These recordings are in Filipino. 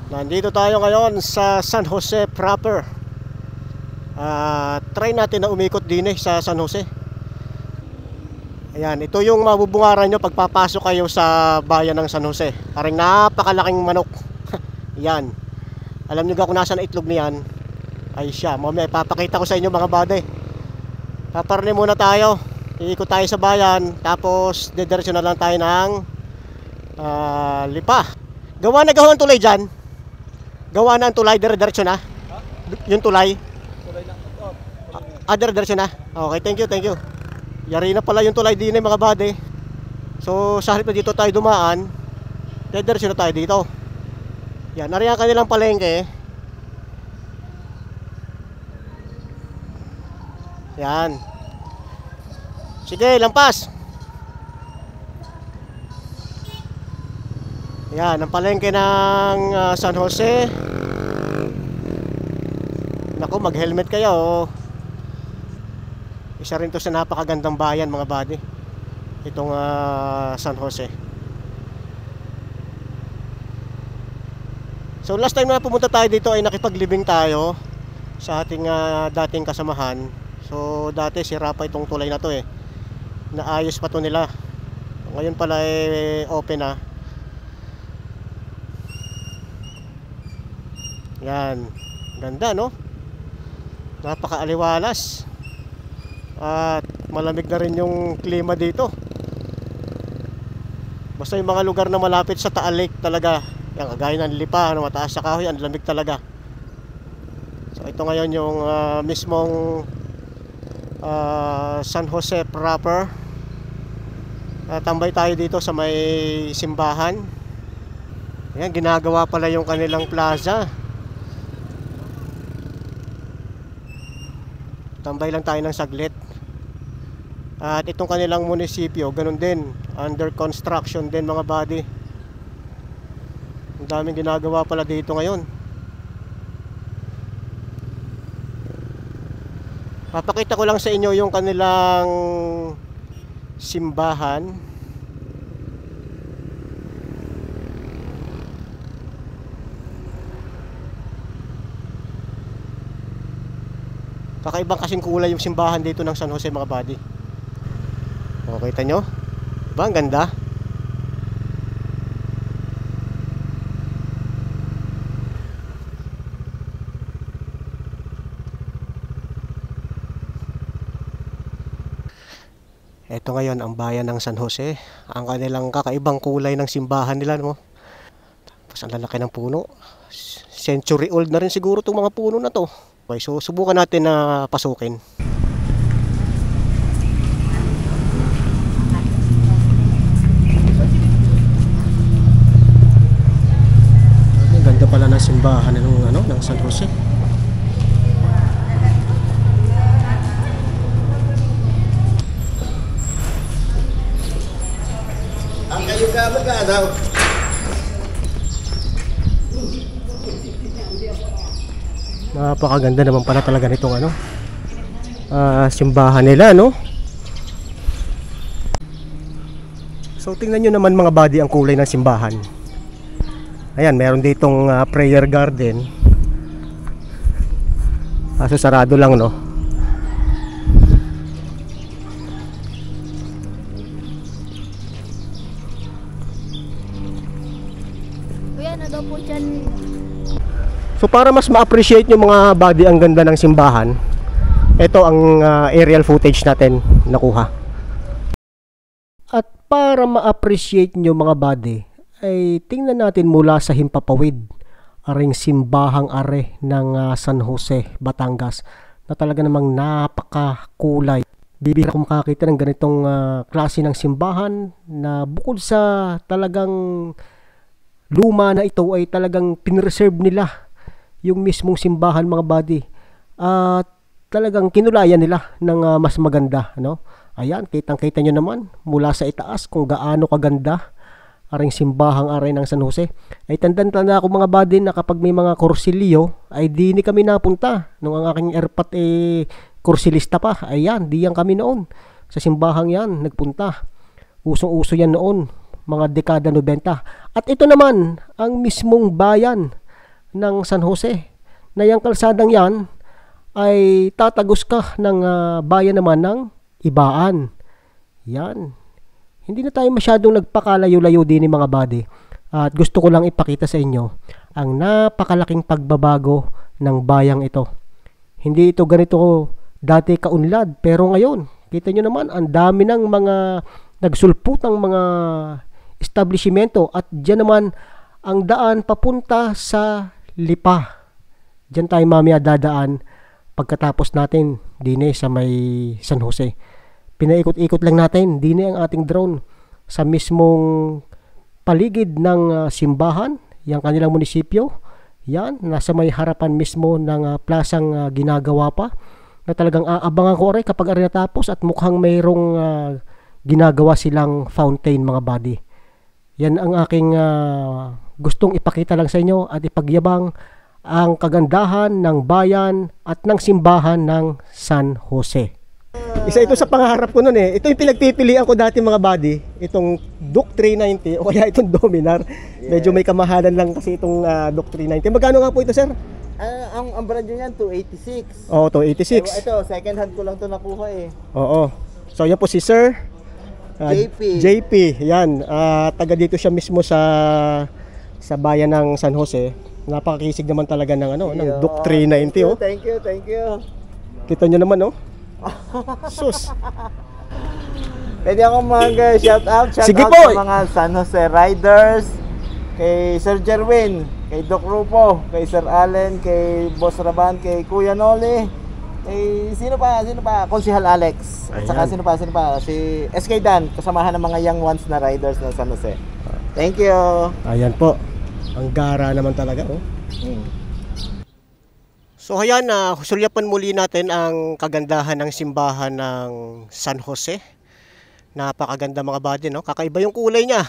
Nandito tayo ngayon sa San Jose proper. Try natin na umikot din sa San Jose. Ayan, ito yung mabubungaran nyo pagpapasok kayo sa bayan ng San Jose. Parang napakalaking manok. Yan. Alam nyo ga kung nasaan itlog niyan? Ay siya, mamaya ipapakita ko sa inyo mga bade. Paparni muna tayo. Iikot tayo sa bayan. Tapos dediretso na lang tayo ng Lipa. Gawa na ang tulay dyan. Gawa na ang tulay, dire-diretso na. Yung tulay. Dire-diretso na. Okay, thank you. Yari na pala yung tulay din mga bade. So sa halip na dito tayo dumaan, dire-diretso na tayo dito. Yan, nariyan kanilang palengke. Yan. Sige, lampas. Yan, ang palengke ng San Jose. Naku, mag-helmet kayo. Isa rin to sa napakagandang bayan mga buddy. Itong San Jose. So last time na pumunta tayo dito ay nakipaglibing tayo sa ating dating kasamahan. So dati sira pa itong tulay na to naayos pa to nila. Ngayon pala open na. Yan, ganda no? Napakaaliwalas. At malamig na rin yung klima dito. Basta yung mga lugar na malapit sa Taal Lake talaga, yung kagaya ng Lipa, mataas sa kahoy, ang lamig talaga. So ito ngayon yung mismong San Jose proper. Tambay tayo dito sa may simbahan. Ayan, ginagawa pala yung kanilang plaza. Tambay lang tayo ng saglit. At itong kanilang munisipyo, ganun din, under construction din mga buddy. Ang daming ginagawa pala dito ngayon. Papakita ko lang sa inyo yung kanilang simbahan. Kakaibang kasing kulay yung simbahan dito ng San Jose mga buddy. O, kita nyo? Diba ang ganda? Ito ngayon ang bayan ng San Jose. Ang kanilang kakaibang kulay ng simbahan nila, no? Tapos ang lalaki ng puno. Century old na rin siguro itong mga puno na to. Okay, so subukan natin na pasukin. Ang ganda pala ng simbahan ng San Jose. Ang kayo ka magkadaw. Napakaganda naman pala talaga nitong simbahan nila, no? So tingnan nyo naman mga buddy ang kulay ng simbahan. Ayan, meron ditong prayer garden. Kaso sarado lang, no? Kuya, ano daw po dyan? So para mas ma-appreciate nyo mga buddy ang ganda ng simbahan, ito ang aerial footage natin nakuha. At para ma-appreciate nyo mga buddy, ay tingnan natin mula sa himpapawid aring simbahang are ng San Jose, Batangas, na talaga namang napakakulay. Bibihira kung makakita ng ganitong klase ng simbahan na bukod sa talagang luma na ito ay talagang pinreserve nila yung mismong simbahan mga buddy. Talagang kinulayan nila ng mas maganda, no? Ayan, kitang-kita nyo naman mula sa itaas kung gaano kaganda aring simbahang aray ng San Jose. Ay tanda ako mga buddy na kapag may mga kursilyo ay di ni kami napunta. Nung ang aking airpat kursilista pa, ayan, diyan kami noon sa simbahang yan nagpunta. Usong-uso yan noon, mga dekada 90. At ito naman ang mismong bayan ng San Jose. Na yung kalsadang yan ay tatagos ka ng bayan naman ng Ibaan. Yan. Hindi na tayo masyadong nagpakalayo-layo din mga buddy. At gusto ko lang ipakita sa inyo ang napakalaking pagbabago ng bayang ito. Hindi ito ganito dati kaunlad, pero ngayon, kita nyo naman, ang dami ng mga nagsulputang mga establishmento at dyan naman ang daan papunta sa Lipa. Dyan tayo mamaya dadaan pagkatapos natin dine sa may San Jose. Pinaikot-ikot lang natin dine ang ating drone sa mismong paligid ng simbahan, yung kanilang munisipyo. Yan, nasa may harapan mismo ng plasang ginagawa pa, na talagang aabangan ko rin kapag ari natapos at mukhang mayroong ginagawa silang fountain mga buddy. Yan ang aking gustong ipakita lang sa inyo at ipagyabang ang kagandahan ng bayan at ng simbahan ng San Jose. Isa ito sa pangarap ko noon eh. Ito yung pinagpipilian ko dati mga buddy. Itong Duke 390 o kaya itong Dominar. Medyo may kamahalan lang kasi itong Duke 390. Magkano nga po ito, sir? Ang brand niyan 286. Oo, 286. Ito, second hand ko lang to nakuha eh. Oo. So yan po si Sir JP. Yan. Taga dito siya mismo sa bayan ng San Jose. Napakakisig naman talaga ng ng Duke 390 oh. Thank you. Kita nyo naman oh. Sus. Pwede ako mag-shout out Sige out po. sa mga San Jose Riders, kay Sir Jerwin, kay Doc Rupo, kay Sir Allen, kay Boss Raban, kay Kuya Noli, kay sino pa? Konsihal Alex. At saka sino pa? Si SK Dan, kasamahan ng mga young ones na riders ng San Jose. Thank you. Ayan po. Ang gara naman talaga oh. So ayan, sulyapan muli natin ang kagandahan ng simbahan ng San Jose. Napakaganda mga buddy, no? Kakaiba yung kulay niya.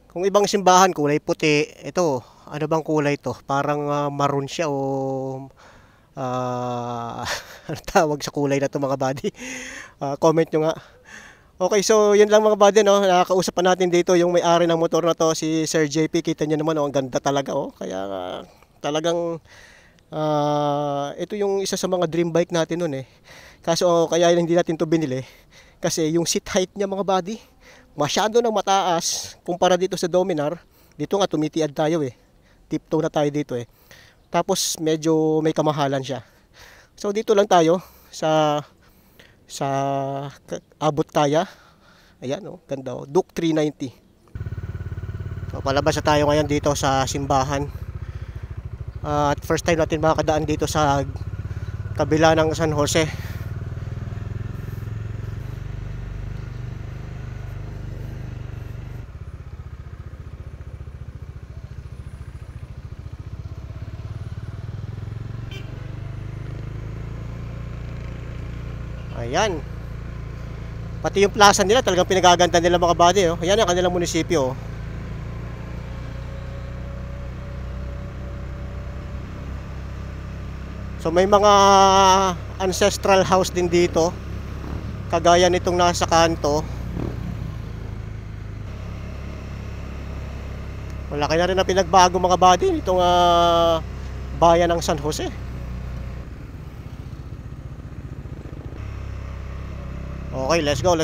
Kung ibang simbahan kulay puti, ito, ano bang kulay to? Parang maroon siya o ano tawag sa kulay na to mga buddy? Comment nyo nga. Okay, so yun lang mga buddy, no? Nakakausap pa natin dito yung may-ari ng motor na to, si Sir JP. Kita nyo naman, oh, ang ganda talaga, oh. Kaya talagang ito yung isa sa mga dream bike natin nun eh. Kaso kaya hindi natin to binili kasi yung seat height niya mga buddy masyado nang mataas kumpara dito sa Dominar. Dito nga tumitiad tayo eh, tiptoe na tayo dito eh, tapos medyo may kamahalan siya. So dito lang tayo sa abot kaya. Ayan oh, ganda oh, Duke 390. So palabas na tayo ngayon dito sa simbahan. At first time natin makakadaan dito sa kabila ng San Jose. Ayan. Pati yung plaza nila talagang pinagaganda nila mga buddy oh. Ayan ang kanilang munisipyo oh. So may mga ancestral house din dito, kagaya nitong nasa kanto. Malaki na rin na pinagbago mga buddy nitong bayan ng San Jose. Okay, let's go.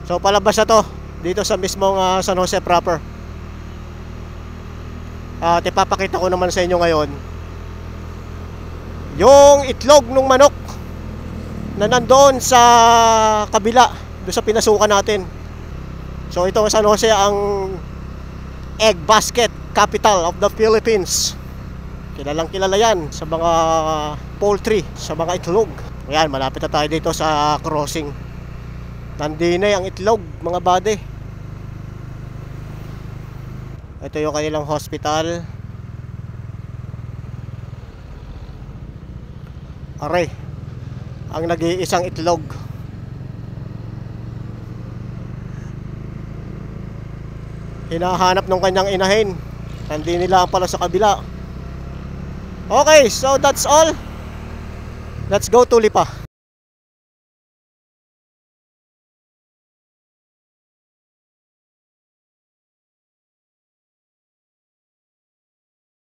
So palabas na to dito sa mismong San Jose proper. At ipapakita ko naman sa inyo ngayon yung itlog ng manok na nandoon sa kabila, doon sa pinasukan natin. So ito San Jose ang egg basket capital of the Philippines. Kilalang kilala yan sa mga poultry, sa mga itlog. Ayan, malapit na tayo dito sa crossing. Nandinay ang itlog mga buddy. Ito yung kanilang hospital. Aray, ang nag-iisang itlog. Hinahanap ng kanyang inahin. Hindi nila pala sa kabila. Okay, so that's all. Let's go to Lipa.